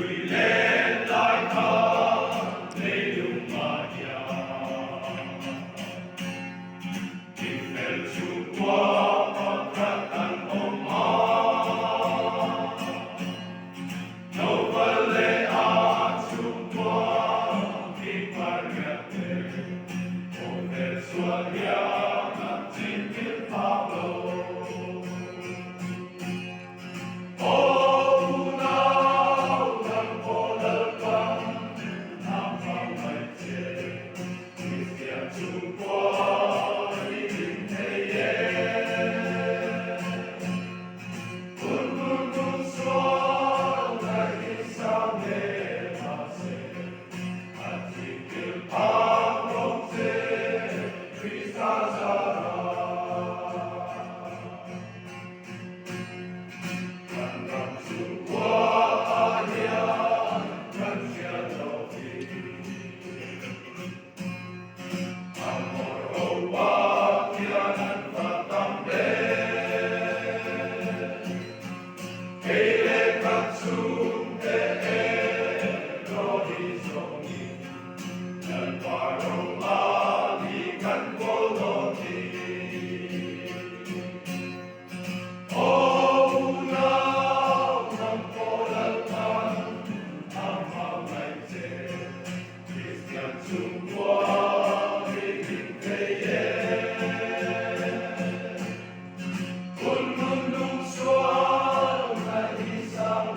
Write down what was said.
lên lại thơ để đúng Maria in el su cuore tratan no vale a su cuore di pagate poter sua diana sin il Pablo Trung Quốc in thế gian quân quân quân xóa lại sao để mà sẽ hạt chỉ kiếm áp lòng dễ vì xa xa Hàn Nam Trung Quốc A Nhã Ngân Gia Đầu Thị Amor Owakianan Vatambe Ele Katsunde Elohizoni Nel Parolali Kankoloti O Unau Nampolaltan Amamaite Christian Tsungwa Kung mundong suwang na isang